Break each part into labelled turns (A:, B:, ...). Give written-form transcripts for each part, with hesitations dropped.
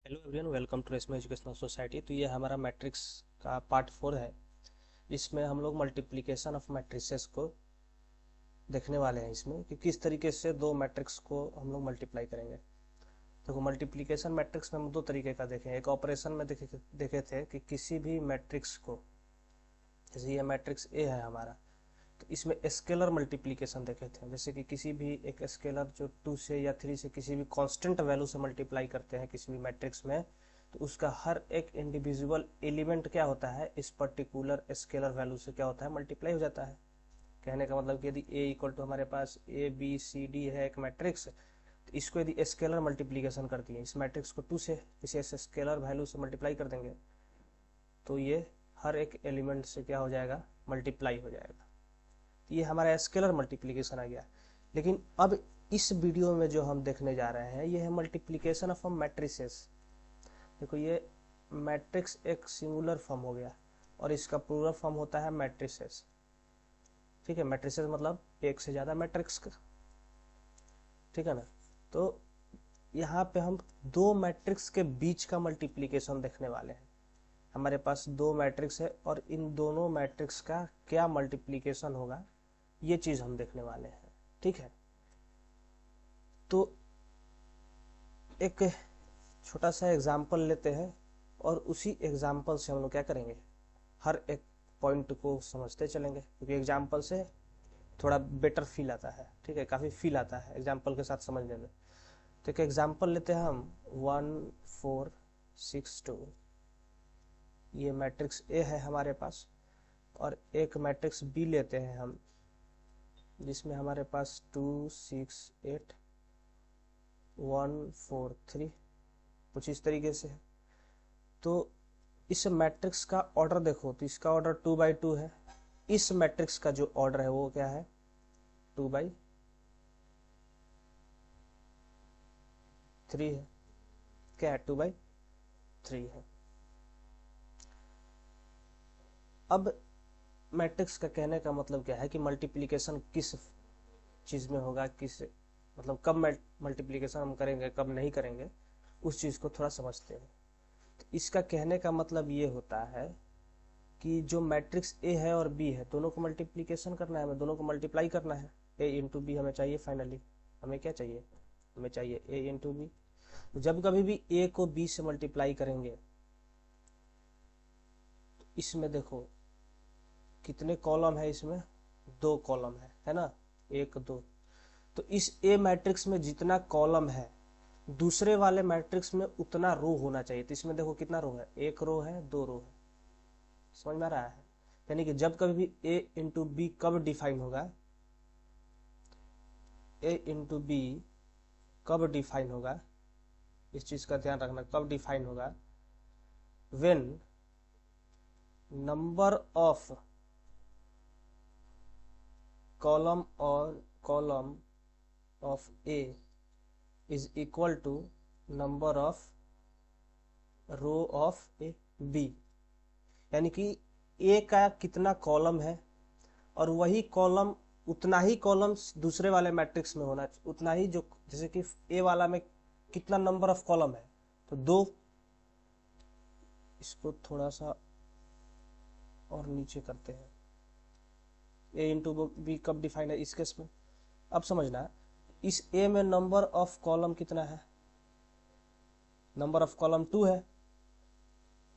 A: Hello everyone, welcome to Reshma Educational Society. तो ये हमारा मैट्रिक्स का पार्ट 4 है। इसमें हम लोग मल्टीप्लिकेशन ऑफ मैट्रिसेस को देखने वाले हैं। इसमें कि किस तरीके से दो मैट्रिक्स को हम लोग मल्टीप्लाई करेंगे। देखो, मल्टीप्लिकेशन मैट्रिक्स में हम दो तरीके का देखें। एक ऑपरेशन में देखे थे कि किसी भी मैट्रिक्स को, जैसे ये मैट्रिक्स ए है हमारा, तो इसमें स्केलर मल्टीप्लिकेशन देखे थे। जैसे कि किसी भी एक स्केलर जो 2 से या 3 से किसी भी कांस्टेंट वैल्यू से मल्टीप्लाई करते हैं किसी भी मैट्रिक्स में, तो उसका हर एक इंडिविजुअल एलिमेंट क्या होता है, इस पर्टिकुलर स्केलर वैल्यू से क्या होता है, मल्टीप्लाई हो जाता है। कहने का मतलब कि यदि ए इक्वल टू हमारे पास ए बी सी डी है एक मैट्रिक्स, तो इसको यदि स्केलर मल्टीप्लीकेशन कर दिए, इस मैट्रिक्स को 2 से किसी ऐसे स्केलर वैल्यू से मल्टीप्लाई कर देंगे, तो ये हर एक एलिमेंट से क्या हो जाएगा, मल्टीप्लाई हो जाएगा। ये हमारा स्केलर मल्टीप्लिकेशन आ गया। लेकिन अब इस वीडियो में जो हम देखने जा रहे हैं, ये है मल्टीप्लिकेशन ऑफ मैट्रिसेस। देखो, ये मैट्रिक्स एक सिंगुलर फॉर्म हो गया और इसका प्लूरल फॉर्म होता है मैट्रिसेस। ठीक है, मैट्रिसेस मतलब एक से ज्यादा मैट्रिक्स का। ठीक है ना। तो यहाँ पे हम दो मैट्रिक्स के बीच का मल्टीप्लिकेशन देखने वाले हैं। हमारे पास दो मैट्रिक्स है और इन दोनों मैट्रिक्स का क्या मल्टीप्लिकेशन होगा, ये चीज हम देखने वाले हैं। ठीक है, तो एक छोटा सा एग्जाम्पल लेते हैं और उसी एग्जाम्पल से हम लोग क्या करेंगे, हर एक पॉइंट को समझते चलेंगे, क्योंकि एग्जाम्पल से थोड़ा बेटर फील आता है। ठीक है, काफी फील आता है एग्जाम्पल के साथ समझने में। तो एक एग्जाम्पल लेते हैं हम 1 4 6 2। ये मैट्रिक्स ए है हमारे पास, और एक मैट्रिक्स बी लेते हैं हम, जिसमें हमारे पास 2 6 8 1 4 3 कुछ इस तरीके से है। तो इस मैट्रिक्स का ऑर्डर देखो, तो इसका ऑर्डर 2 by 2 है। इस मैट्रिक्स का जो ऑर्डर है वो क्या है, 2 by 3 है। क्या है, 2 by 3 है। अब मैट्रिक्स का कहने का मतलब क्या है कि मल्टीप्लिकेशन किस चीज में होगा, किस मतलब कब मल्टीप्लिकेशन हम करेंगे, कब नहीं करेंगे, उस चीज को थोड़ा समझते हैं। तो इसका कहने का मतलब ये होता है कि जो मैट्रिक्स ए है और बी है, दोनों को मल्टीप्लिकेशन करना है, हमें दोनों को मल्टीप्लाई करना है। ए इंटू बी हमें चाहिए। फाइनली हमें क्या चाहिए, हमें चाहिए ए इंटू बी। जब कभी भी ए को बी से मल्टीप्लाई करेंगे, तो इसमें देखो कितने कॉलम है, इसमें 2 कॉलम है ना, 1 2। तो इस ए मैट्रिक्स में जितना कॉलम है, दूसरे वाले मैट्रिक्स में उतना रो होना चाहिए। तो इसमें देखो कितना रो है, 1 रो है, 2 रो है। समझ में आ रहा है। यानी कि जब कभी भी ए इंटू बी कब डिफाइन होगा, ए इंटू बी कब डिफाइन होगा, इस चीज का ध्यान रखना, कब डिफाइन होगा, when number of column of A is equal to number of row of A B. यानी कि ए का कितना कॉलम है और वही कॉलम, उतना ही कॉलम दूसरे वाले मैट्रिक्स में होना, उतना ही जो, जैसे कि ए वाला में कितना नंबर ऑफ कॉलम है, तो 2। इसको थोड़ा सा और नीचे करते हैं। ए इंटू बी कब डिफाइन है इस केस में, अब समझना। इस ए में नंबर ऑफ कॉलम कितना है, नंबर ऑफ कॉलम 2 है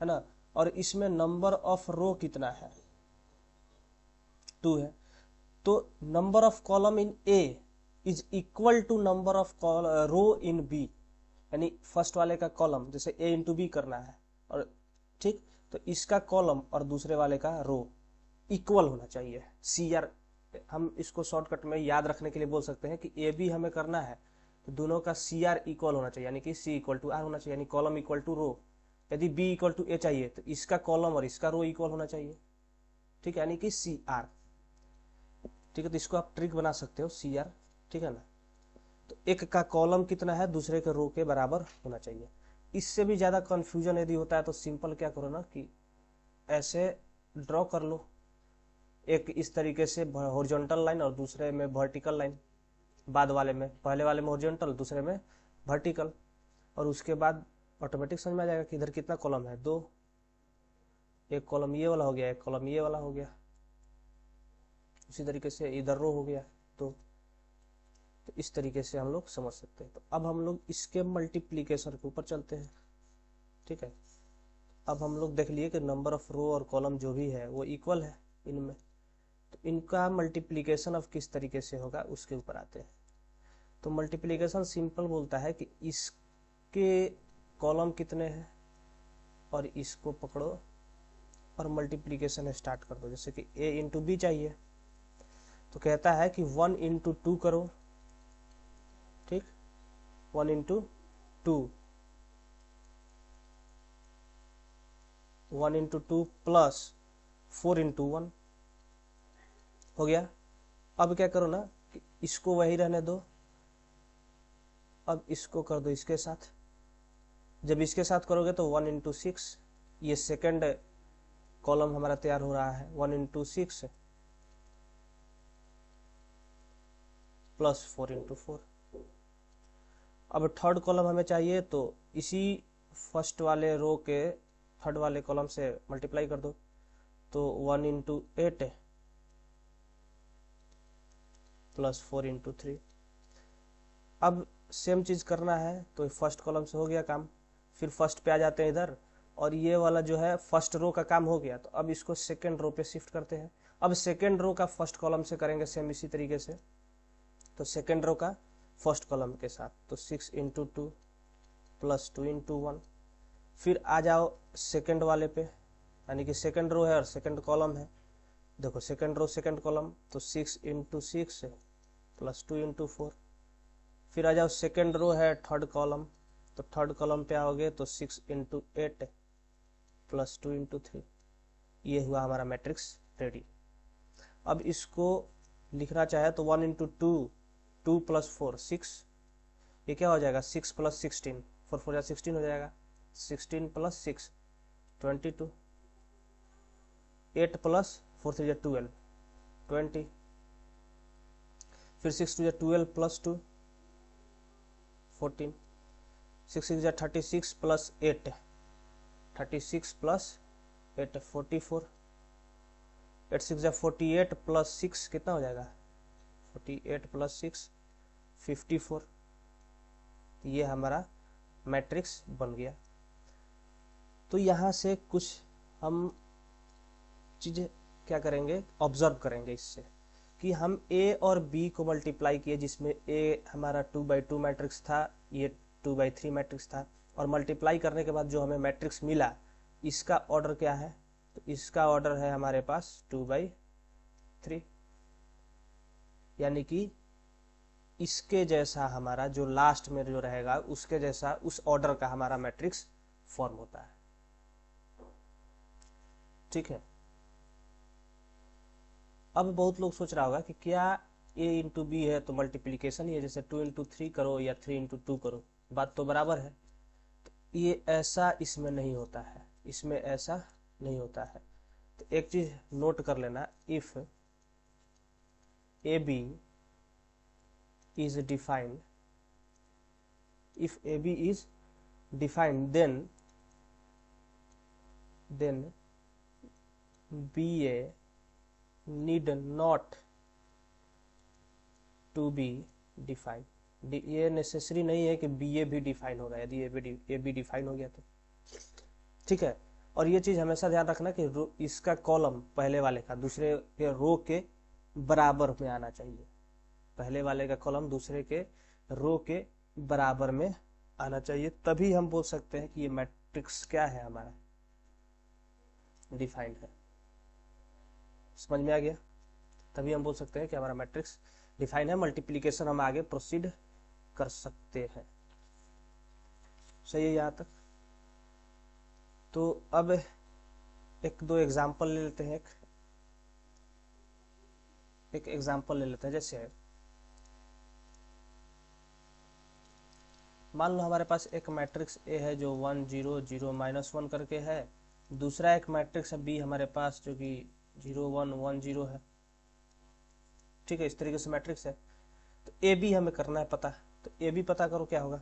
A: ना, और इसमें नंबर ऑफ रो कितना है, 2 है। तो number of column in A is equal to number of row in B. यानी फर्स्ट वाले का कॉलम, जैसे ए इंटू बी करना है, और ठीक, तो इसका कॉलम और दूसरे वाले का रो इक्वल होना चाहिए। सी आर, हम इसको शॉर्टकट में याद रखने के लिए बोल सकते हैं कि ए बी हमें करना है, तो दोनों का सी आर इक्वल होना चाहिए, यानी कि सी इक्वल टू आर होना चाहिए, यानी कॉलम इक्वल टू रो। यदि बी इक्वल टू ए चाहिए, तो इसका कॉलम और इसका रो इक्वल होना चाहिए। ठीक है, यानी कि सी आर। ठीक है, तो इसको आप ट्रिक बना सकते हो, सी आर। ठीक है ना। तो एक का कॉलम कितना है, दूसरे के रो के बराबर होना चाहिए। इससे भी ज्यादा कंफ्यूजन यदि होता है तो सिंपल क्या करो ना, कि ऐसे ड्रॉ कर लो, एक इस तरीके से हॉरिजॉन्टल लाइन और दूसरे में वर्टिकल लाइन। बाद वाले में, पहले वाले में हॉरिजॉन्टल, दूसरे में वर्टिकल। और उसके बाद ऑटोमेटिक समझ में आ जाएगा कि इधर कितना कॉलम है, 2, एक कॉलम ये वाला हो गया, एक कॉलम ये वाला हो गया, उसी तरीके से इधर रो हो गया, तो इस तरीके से हम लोग समझ सकते हैं। तो अब हम लोग इसके मल्टीप्लीकेशन के ऊपर चलते हैं। ठीक है, अब हम लोग देख लिए कि नंबर ऑफ रो और कॉलम जो भी है वो इक्वल है इनमें, तो इनका मल्टीप्लीकेशन अब किस तरीके से होगा उसके ऊपर आते हैं। तो मल्टीप्लीकेशन सिंपल बोलता है कि इसके कॉलम कितने हैं और इसको पकड़ो और मल्टीप्लीकेशन स्टार्ट कर दो। जैसे कि a इंटू बी चाहिए, तो कहता है कि 1 इंटू 2 करो, ठीक, 1 इंटू 2, 1 इंटू 2 प्लस 4 इंटू 1 हो गया। अब क्या करो ना कि इसको वही रहने दो, अब इसको कर दो इसके साथ। जब इसके साथ करोगे तो 1 इंटू 6, ये सेकेंड कॉलम हमारा तैयार हो रहा है, 1 इंटू 6 प्लस 4 इंटू 4। अब थर्ड कॉलम हमें चाहिए, तो इसी फर्स्ट वाले रो के थर्ड वाले कॉलम से मल्टीप्लाई कर दो, तो 1 इंटू 8 प्लस 4 इंटू 3। अब सेम चीज करना है, तो फर्स्ट कॉलम से हो गया काम, फिर फर्स्ट पे आ जाते हैं इधर, और ये वाला जो है फर्स्ट रो का काम हो गया, तो अब इसको सेकेंड रो पे शिफ्ट करते हैं। अब सेकेंड रो का फर्स्ट कॉलम से करेंगे सेम इसी तरीके से, तो सेकेंड रो का फर्स्ट कॉलम के साथ, तो 6 इंटू 2 प्लस 2 इंटू 1। फिर आ जाओ सेकेंड वाले पे, यानी कि सेकेंड रो है और सेकेंड कॉलम है, देखो सेकेंड रो सेकेंड कॉलम, तो 6 इंटू 6 प्लस 2 इंटू 4। फिर आ जाओ सेकेंड रो है थर्ड कॉलम, तो थर्ड कॉलम पे आओगे तो 6 इंटू 8 प्लस 2 इंटू 3। ये हुआ हमारा मैट्रिक्स रेडी। अब इसको लिखना चाहे तो 1 इंटू 2, 2 प्लस 4 6, ये क्या हो जाएगा 6 प्लस 16, 4 4 16 हो जाएगा, 16 प्लस 6 22, 8 प्लस 4 3 12 20, फिर 6 2 12 प्लस 2 14, 6 6 36 प्लस 8 36 प्लस 8 44, 8 6 48 प्लस 6 कितना हो जाएगा 48 प्लस 6 54। ये हमारा मैट्रिक्स बन गया। तो यहाँ से कुछ हम चीज़ें क्या करेंगे, ऑब्जर्व करेंगे इससे, कि हम a और b को मल्टीप्लाई किए, जिसमें a हमारा 2/2 मैट्रिक्स था, ये 2/3 मैट्रिक्स था, और मल्टीप्लाई करने के बाद जो हमें मैट्रिक्स मिला, इसका ऑर्डर क्या है, तो इसका ऑर्डर है हमारे पास 2/3, यानी कि इसके जैसा हमारा जो लास्ट में जो रहेगा उसके जैसा उस ऑर्डर का हमारा मैट्रिक्स फॉर्म होता है। ठीक है, अब बहुत लोग सोच रहा होगा कि क्या a इंटू बी है तो मल्टीप्लीकेशन ही है, जैसे 2 इंटू 3 करो या 3 इंटू 2 करो, बात तो बराबर है। तो ये ऐसा इसमें नहीं होता है, इसमें ऐसा नहीं होता है। तो एक चीज नोट कर लेना, if A B is defined, if AB is defined, then BA need not to be defined। ये नेसेसरी नहीं है कि BA भी डिफाइन होगा, यदि ए बी डिफाइन हो गया तो ठीक है। और ये चीज हमेशा ध्यान रखना कि इसका कॉलम पहले वाले का दूसरे के रो के बराबर में आना चाहिए, पहले वाले का कॉलम दूसरे के रो के बराबर में आना चाहिए, तभी हम बोल सकते हैं कि ये मैट्रिक्स क्या है हमारा, डिफाइंड है। समझ में आ गया, तभी हम बोल सकते हैं कि हमारा मैट्रिक्स डिफाइंड है। मल्टीप्लीकेशन हम आगे प्रोसीड कर सकते हैं। सही है यहाँ तक। तो अब एक दो एग्जाम्पल ले लेते हैं, एक एग्जाम्पल ले लेते हैं। जैसे मान लो हमारे पास एक मैट्रिक्स ए है जो 1 0 0 -1 करके है, दूसरा एक मैट्रिक्स है बी हमारे पास जो कि 0 1 1 0 है। ठीक है, इस तरीके से मैट्रिक्स है। तो ए बी हमें करना है पता, तो ए बी पता करो क्या होगा,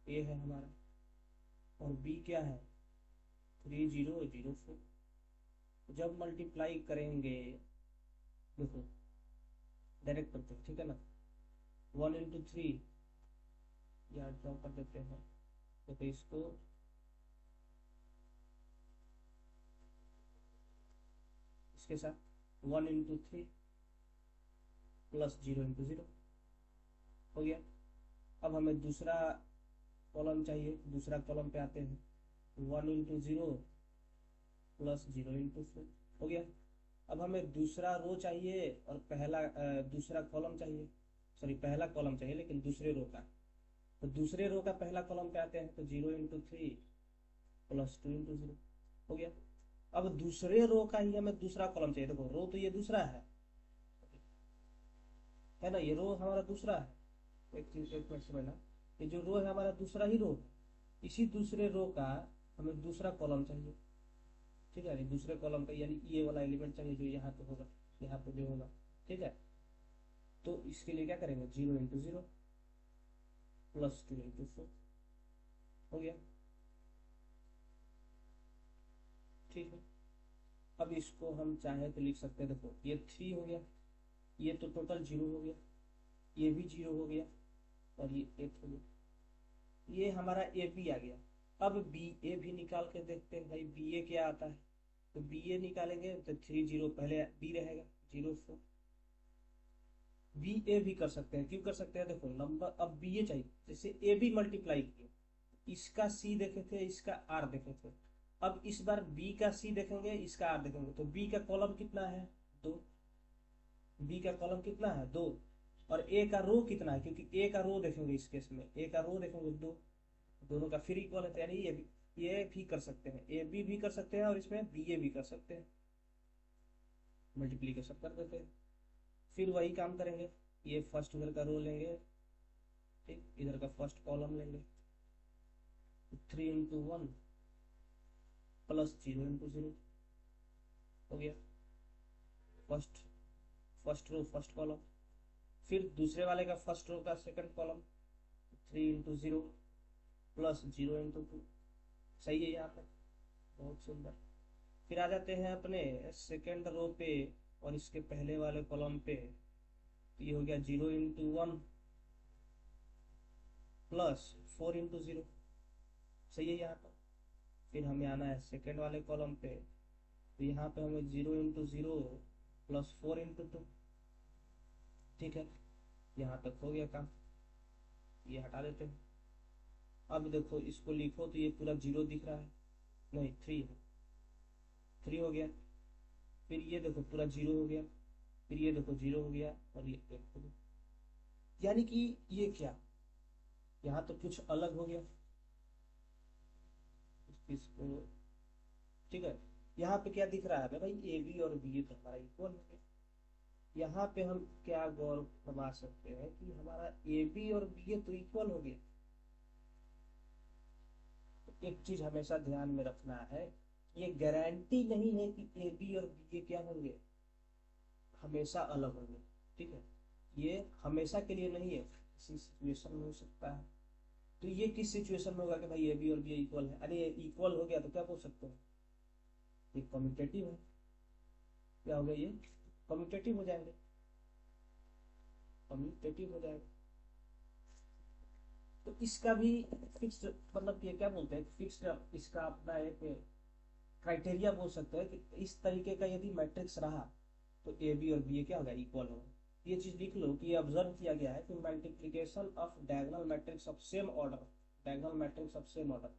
A: ए है हमारा, और बी क्या है 3004। जब मल्टीप्लाई करेंगे, देखो डायरेक्ट करते हैं, ठीक है ना, 1 into 3, या ड्रॉ कर देते हैं, तो इसको इसके साथ 1 into 3 प्लस 0 into 0 हो गया। अब हमें दूसरा कॉलम चाहिए, दूसरा कॉलम पे आते हैं, 1 into 0 प्लस 0 into 4 हो गया। अब हमें दूसरा रो चाहिए और दूसरा कॉलम चाहिए, सॉरी पहला कॉलम चाहिए लेकिन दूसरे रो का। तो दूसरे रो का पहला कॉलम पे आते हैं, तो 0 into 3 प्लस 2 into 0 हो गया। अब दूसरे रो का ही हमें दूसरा कॉलम चाहिए, देखो रो तो ये दूसरा है ना, ये रो हमारा दूसरा है। एक चीज एक मिनट समझना, ये जो रो है हमारा दूसरा ही रो है, इसी दूसरे रो का हमें दूसरा कॉलम चाहिए, ठीक है, दूसरे कॉलम का यानी ये वाला एलिमेंट चाहिए जो यहाँ पे होगा, यहाँ पे जो होगा, ठीक है। तो इसके लिए क्या करेंगे, 0 into 0 प्लस 2 into 4 हो गया, ठीक है। अब इसको हम चाहे तो लिख सकते हैं, देखो ये 3 हो गया, ये तो टोटल 0 हो गया, ये भी 0 हो गया, और ये 8 हो गया, ये हमारा ए बी आ गया। अब बी ए भी निकाल के देखते हैं भाई, बी ए क्या आता है, तो बी ए निकालेंगे तो 3 0 पहले बी रहेगा, 0 4। बी ए भी कर सकते हैं, क्यों कर सकते हैं, देखो नंबर अब बी ए चाहिए, जैसे ए बी मल्टीप्लाई किए, इसका सी देखे थे, इसका आर देखे थे, अब इस बार बी का सी देखेंगे, इसका आर देखेंगे, तो बी का कॉलम कितना है 2, बी का कॉलम कितना है 2, और ए का रो कितना है, क्योंकि ए का रो देखेंगे, इस केस में ए का रो देखेंगे 2, दोनों का फिर इक्वल है, यानी ये भी कर सकते हैं, ए बी भी कर सकते हैं और इसमें बी ए भी कर सकते हैं, मल्टीप्लीकेशन कर देते हैं। फिर वही काम करेंगे, ये फर्स्ट इधर का रो लेंगे, ठीक, इधर का फर्स्ट कॉलम लेंगे, 3 into 1 प्लस 0 into 0 हो गया, फर्स्ट रो फर्स्ट कॉलम। फिर दूसरे वाले का फर्स्ट रो का second column, 3 into 0 plus 0 into 2, सही है यहाँ पर, बहुत सुंदर। फिर आ जाते हैं अपने सेकंड रो पे और इसके पहले वाले कॉलम पे, तो ये हो गया 0 into 1 प्लस 4 into 0, सही है यहाँ पर। फिर हमें आना है सेकंड वाले कॉलम पे, तो यहाँ पे हमें 0 into 0 प्लस 4 into 2, ठीक है, यहाँ तक हो गया काम, ये हटा देते हैं। अब देखो इसको लिखो तो ये पूरा 0 दिख रहा है, नहीं 3 है, 3 हो गया। फिर ये देखो पूरा 0 हो गया, फिर ये देखो 0 हो गया, और ये 1 हो गया, यानी कि ये क्या, यहाँ तो कुछ अलग हो गया इसको, ठीक है। यहाँ पे क्या दिख रहा है भाई, ए बी और बी ए तो हमारा इक्वल हो गया। यहाँ पे हम क्या गौर फरमा सकते हैं कि हमारा ए बी और बी ए तो इक्वल हो गया। तो एक चीज हमेशा ध्यान में रखना है, ये गारंटी नहीं है कि ए बी और बी ए क्या होंगे, हमेशा अलग होंगे, ठीक है, ये हमेशा के लिए नहीं है, किसी सिचुएशन में हो सकता है। तो ये किस सिचुएशन में होगा कि भाई ए बी और बी इक्वल है, अरे इक्वल हो गया तो क्या बोल सकते हैं, ये कम्यूटेटिव है, क्या हो गया, ये कम्यूटेटिव हो जाएंगे, कम्यूटेटिव हो जाएगा। तो इसका भी फिक्स, मतलब ये क्या बोलते हैं, फिक्स, इसका अपना एक क्राइटेरिया बोल सकते हैं कि इस तरीके का यदि मैट्रिक्स रहा तो ए बी और बी ए क्या होगा, इक्वल होगा। ये चीज लिख लो कि ये ऑब्जर्व किया गया है कि multiplication of diagonal matrix of same order, diagonal matrix of same order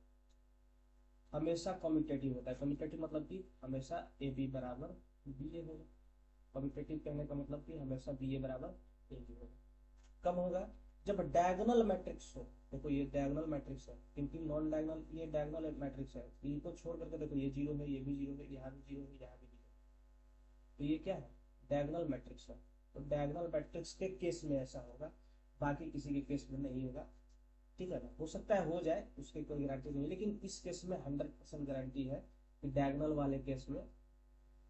A: हमेशा कम्यूटेटिव होता है। कम्यूटेटिव मतलब कि हमेशा ए बी बराबर बी ए होगा, कम्यूटेटिव कहने का मतलब कि हमेशा बी ए बराबर ए बी होगा। कब होगा, जब डायगोनल मैट्रिक्स हो, देखो ये डायगोनल मैट्रिक्स है, क्योंकि नॉन डायगोनल ये डायगोनल मैट्रिक्स है, इनको छोड़ करके देखो ये 0 है, ये भी 0 है, यहाँ भी 0 है, यहाँ भी 0 है, तो ये क्या है, डायगोनल मैट्रिक्स है। तो डायगोनल मैट्रिक्स के केस में ऐसा होगा, बाकी किसी के केस में नहीं होगा, ठीक है ना, हो सकता है हो जाए, उसकी कोई गारंटी नहीं, लेकिन इस केस में 100% गारंटी है कि डायगोनल वाले केस में,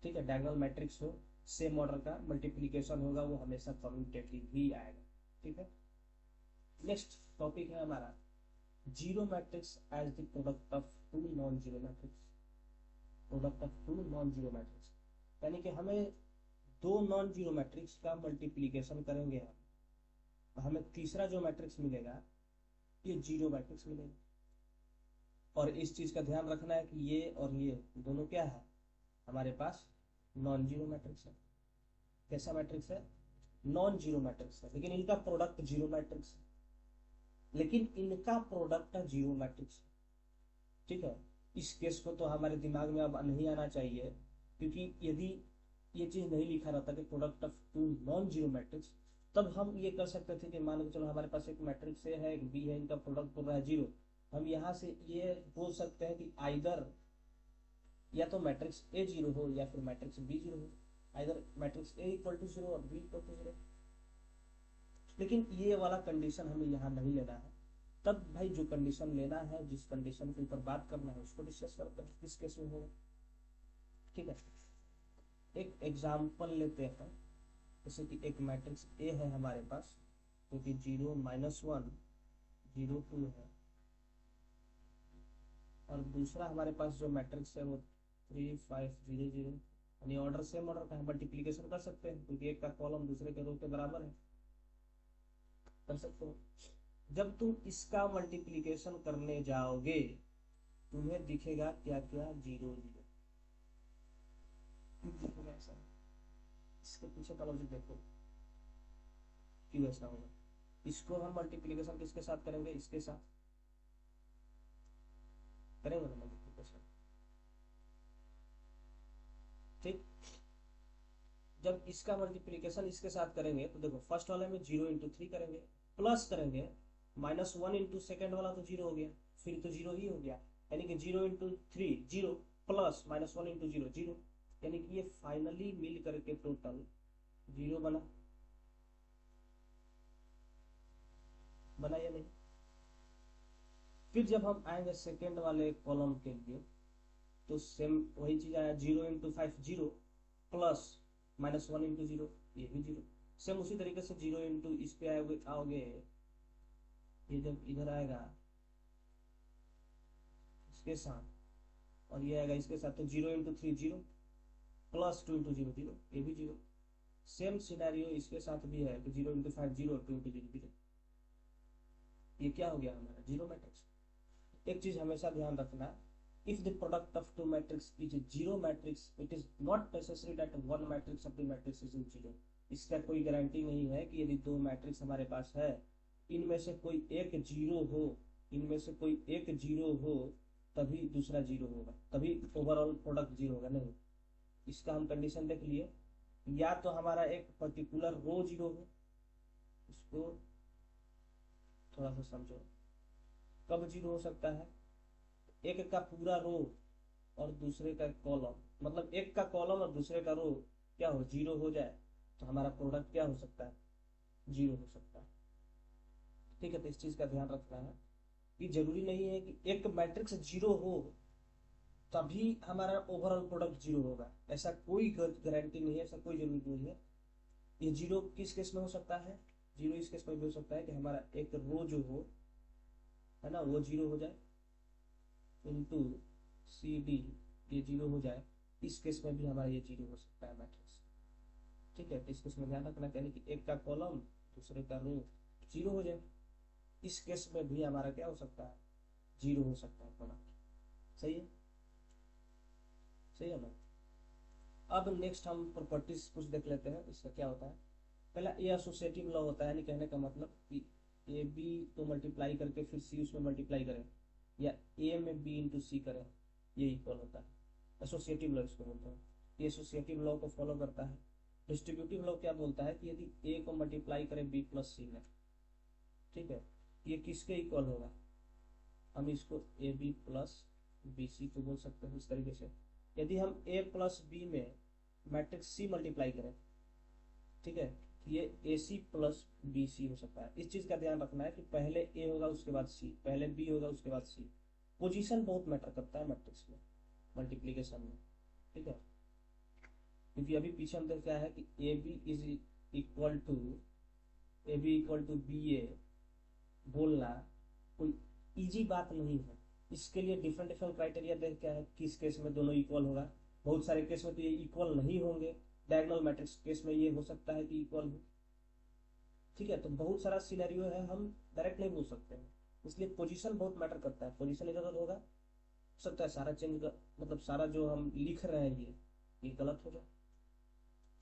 A: ठीक है, डायगोनल मैट्रिक्स हो, सेम ऑर्डर का मल्टीप्लीकेशन होगा, वो हमेशा कम्यूटेटिव ही आएगा, ठीक है। नेक्स्ट टॉपिक है हमारा zero matrix as the product of two non zero matrix, product of two non zero matrix, यानी कि हमें दो नॉन जीरो मैट्रिक्स का मल्टीप्लीकेशन करेंगे हम, तो हमें तीसरा जो मैट्रिक्स मिलेगा ये जीरो मैट्रिक्स मिलेगा। और इस चीज का ध्यान रखना है कि ये और ये दोनों क्या है, हमारे पास नॉन जीरो मैट्रिक्स है। कैसा मैट्रिक्स है, नॉन जीरो मैट्रिक्स है, लेकिन इनका प्रोडक्ट जीरो मैट्रिक्स है, लेकिन इनका प्रोडक्ट जीरो मैट्रिक्स है। ठीक है, इस केस को तो हमारे दिमाग में अब नहीं आना चाहिए, क्योंकि यदि ये चीज नहीं लिखा रहता कि product of two non zero matrix, तब हम ये कर सकते थे कि मान के चलो हमारे पास एक मैट्रिक्स ए है, एक बी है, इनका प्रोडक्ट हो रहा है जीरो, हम यहाँ से ये बोल सकते हैं कि आइदर या तो मैट्रिक्स ए जीरो हो या फिर मैट्रिक्स बी जीरो हो, either matrix A equal to zero और बी इक्वल टू जीरो। लेकिन ये वाला कंडीशन हमें यहाँ नहीं लेना है। तब भाई जो कंडीशन लेना है, जिस कंडीशन के ऊपर बात करना है, उसको डिस्कस करते हैं किस केस में होगा। ठीक है, एक एग्जाम्पल लेते हैं, जैसे कि एक मैट्रिक्स ए है हमारे पास, जो कि 0 -1 0 2 है, और दूसरा हमारे पास जो मैट्रिक्स है वो 3 5 0 0, यानी ऑर्डर सेम ऑर्डर का है, मल्टीप्लीकेशन कर सकते हैं क्योंकि एक का कॉलम दूसरे के रो के बराबर है, कर सकते हो। जब तुम इसका मल्टीप्लीकेशन करने जाओगे तुम्हें दिखेगा क्या क्या, 0 0 दिखेगा ऐसा। इसके पीछे का लॉजिक देखो क्यों ऐसा होगा। इसको हम मल्टीप्लीकेशन किसके साथ करेंगे, इसके साथ करेंगे ना मल्टीप्लीकेशन। ठीक, जब इसका मल्टीप्लीकेशन इसके साथ करेंगे तो देखो फर्स्ट वाले में 0 इंटू 3 करेंगे, प्लस करेंगे -1 इंटू सेकेंड वाला तो 0 हो गया, फिर तो 0 ही हो गया, यानी कि 0 इंटू 3 0 प्लस -1 इंटू 0 0, यानी कि ये फाइनली मिल करके टोटल 0 बना या नहीं। फिर जब हम आएंगे सेकेंड वाले कॉलम के लिए तो सेम वही चीज आया, 0 इंटू 5 0 प्लस -1 इंटू 0, ये भी 0। सेम उसी तरीके से 0 इंटू इस पे आओगे, ये जब इधर आएगा इसके साथ और ये आएगा इसके साथ, तो 0 इंटू 3 0 प्लस 2 इंटू 0 0, ये भी 0। सेम सिनेरियो इसके साथ भी है, 0 इंटू 5 0 2 इंटू 0 0, ये क्या हो गया हमारा, जीरो मैट्रिक्स। एक चीज हमेशा ध्यान रखना, if the product of two matrix is zero matrix, it is not necessary that one matrix of the matrix is in zero. इसका कोई गारंटी नहीं है कि यदि दो मैट्रिक्स हमारे पास है, इनमें से कोई एक जीरो हो, इनमें से कोई एक जीरो हो तभी दूसरा जीरो होगा, तभी ओवरऑल प्रोडक्ट जीरो होगा, नहीं। इसका हम कंडीशन देख लिए, या तो हमारा एक पर्टिकुलर रो जीरो हो, इसको थोड़ा सा समझो, कब जीरो हो सकता है, एक का पूरा रो और दूसरे का कॉलम, मतलब एक का कॉलम और दूसरे का रो क्या हो, जीरो हो जाए तो हमारा प्रोडक्ट क्या हो सकता है, जीरो हो सकता है। ठीक है, तो इस चीज का ध्यान रखना है कि जरूरी नहीं है कि एक मैट्रिक्स जीरो हो तभी हमारा ओवरऑल प्रोडक्ट जीरो होगा, ऐसा कोई गारंटी नहीं है, ऐसा कोई जरूरी नहीं है। ये जीरो किस केस में हो सकता है, जीरो इस केस में भी हो सकता है कि हमारा एक रो जो हो है ना वो जीरो हो जाए, इंटू सी डी ये जीरो हो जाए, इस केस में भी हमारा ये जीरो हो सकता है मैट्रिक्स। ठीक है, तो इस केस में ध्यान रखना, यानी कि एक का कॉलम दूसरे का रो जीरो हो जाए, इस केस में भी हमारा क्या हो सकता है, जीरो हो सकता है प्रोडक्ट। सही है, सही है ना। अब नेक्स्ट हम प्रॉपर्टीज कुछ देख लेते हैं, इसका क्या होता है। पहला ए एसोसिएटिव लॉ होता है, यानी कहने का मतलब कि ए बी को मल्टीप्लाई करके फिर सी उसमें मल्टीप्लाई करें, या ए में बी इंटू सी करें, ये इक्वल होता है, एसोसिएटिव लॉ इसको बोलते हैं। ये एसोसिएटिव लॉ को फॉलो करता है। डिस्ट्रीब्यूटिव लॉ क्या बोलता है कि यदि ए को मल्टीप्लाई करें बी प्लस सी में, ठीक है, ये किसके इक्वल होगा, हम इसको A B plus B C को बोल सकते हैं इस तरीके से। यदि हम ए प्लस बी में मैट्रिक्स सी मल्टीप्लाई करें, ठीक है, ये ए सी प्लस बी सी हो सकता है। इस चीज का ध्यान रखना है कि पहले ए होगा उसके बाद सी, पहले बी होगा उसके बाद सी। पोजीशन बहुत मैटर करता है मैट्रिक्स में, मल्टीप्लीकेशन में। ठीक है, क्योंकि अभी पीछे हम देख क्या है कि A B is equal to B A बोलना कोई इजी बात नहीं है। इसके लिए डिफरेंट डिफरेंट क्राइटेरिया देख क्या है, किस केस में दोनों इक्वल होगा। बहुत सारे केस में तो ये इक्वल नहीं होंगे, डायगोनल मैट्रिक्स केस में ये हो सकता है कि इक्वल हो। ठीक है, तो बहुत सारा सिनेरियो है, हम डायरेक्ट नहीं बोल सकते हैं। इसलिए पोजीशन बहुत मैटर करता है। पोजीशन इधर उधर होगा, हो सकता है सारा चेंज कर, मतलब सारा जो हम लिख रहे हैं ये गलत हो जाए।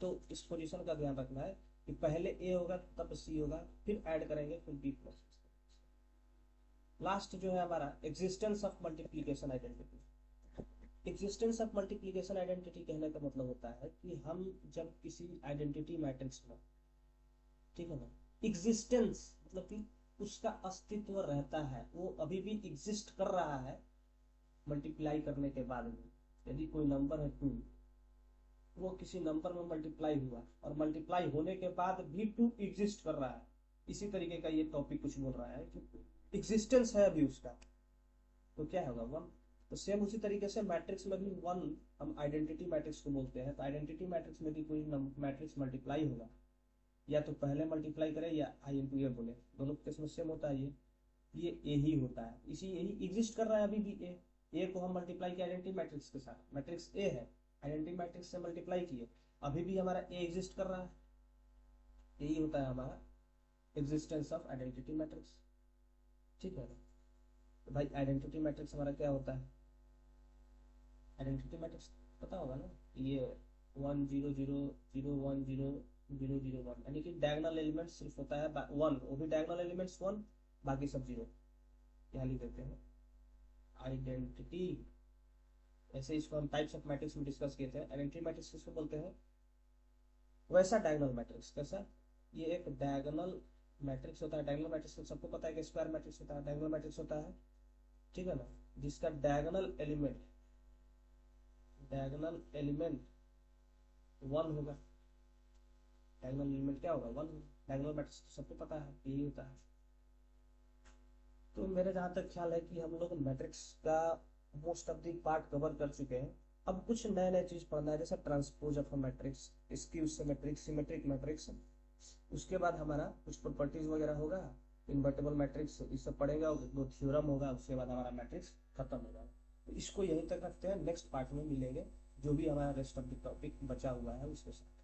A: तो इस पोजीशन का ध्यान रखना है कि पहले ए होगा तब सी होगा, फिर ऐड करेंगे फिर बी प्लस। लास्ट जो है हमारा existence of multiplication identity. Existence of multiplication identity कहने का मतलब होता है कि हम जब किसी आइडेंटिटी मैट्रिक्स में, ठीक है ना, एग्जिस्टेंस मतलब कि उसका अस्तित्व रहता है, वो अभी भी एग्जिस्ट कर रहा है मल्टीप्लाई करने के बाद में। यदि कोई नंबर है 2, वो किसी नंबर में मल्टीप्लाई हुआ और मल्टीप्लाई होने के बाद भी 2 एग्जिस्ट कर रहा है, इसी तरीके का ये टॉपिक कुछ बोल रहा है कि एग्जिस्टेंस है अभी उसका, तो क्या होगा 1। तो सेम उसी तरीके से मैट्रिक्स में भी 1 हम आइडेंटिटी मैट्रिक्स को बोलते हैं। तो आइडेंटिटी मैट्रिक्स में भी कोई मैट्रिक्स मल्टीप्लाई होगा, या तो पहले मल्टीप्लाई करे या आई इंटू ए बोले, दोनों केस में सेम होता है। ये ए ही होता है, इसी यही एग्जिस्ट कर रहा है अभी भी। ए को हम मल्टीप्लाई किया आइडेंटिटी मैट्रिक्स के साथ, मैट्रिक्स ए है, आइडेंटिटी मैट्रिक्स से मल्टीप्लाई किए, अभी भी हमारा ए एग्जिस्ट कर रहा है। यही होता है हमारा एग्जिस्टेंस ऑफ आइडेंटिटी मैट्रिक्स। ठीक है, तो भाई आइडेंटिटी मैट्रिक्स हमारा क्या होता है, आइडेंटिटी मैट्रिक्स पता होगा ना, ये 1 0 0 0 1 0 0 0 1, यानी कि डायगोनल एलिमेंट सिर्फ होता है 1, वो भी डायगोनल एलिमेंट्स 1, बाकी सब 0। यहाँ लिख देते हैं आइडेंटिटी। ऐसे इसको हम टाइप्स ऑफ मैट्रिक्स में डिस्कस किए थे। आइडेंटिटी मैट्रिक्स किसको बोलते हैं, वैसा डायगोनल मैट्रिक्स। कैसा, ये एक डायगोनल मैट्रिक्स होता है। डायगोनल मैट्रिक्स सबको पता है कि स्क्वायर मैट्रिक्स होता है, डायगोनल मैट्रिक्स होता है, ठीक है ना, जिसका डायगोनल एलिमेंट 1 होगा। डायगोनल एलिमेंट क्या होगा, 1 होगा। डायगोनल मैट्रिक्स तो सबको पता है यही होता है। तो मेरे जहाँ तक ख्याल है कि हम लोग मैट्रिक्स का most of the part cover कर चुके हैं। अब कुछ नए नए चीज पढ़ना है, जैसे transpose of matrix, skew symmetric, symmetric matrix. उसके बाद हमारा कुछ प्रॉपर्टीज वगैरह होगा, इन्वर्टेबल मैट्रिक्स, ये सब पढ़ेगा, 2 थ्योरम होगा, उसके बाद हमारा मैट्रिक्स खत्म होगा। तो इसको यहीं तक रखते हैं, नेक्स्ट पार्ट में मिलेंगे जो भी हमारा रेस्ट ऑफ द टॉपिक बचा हुआ है उसके साथ।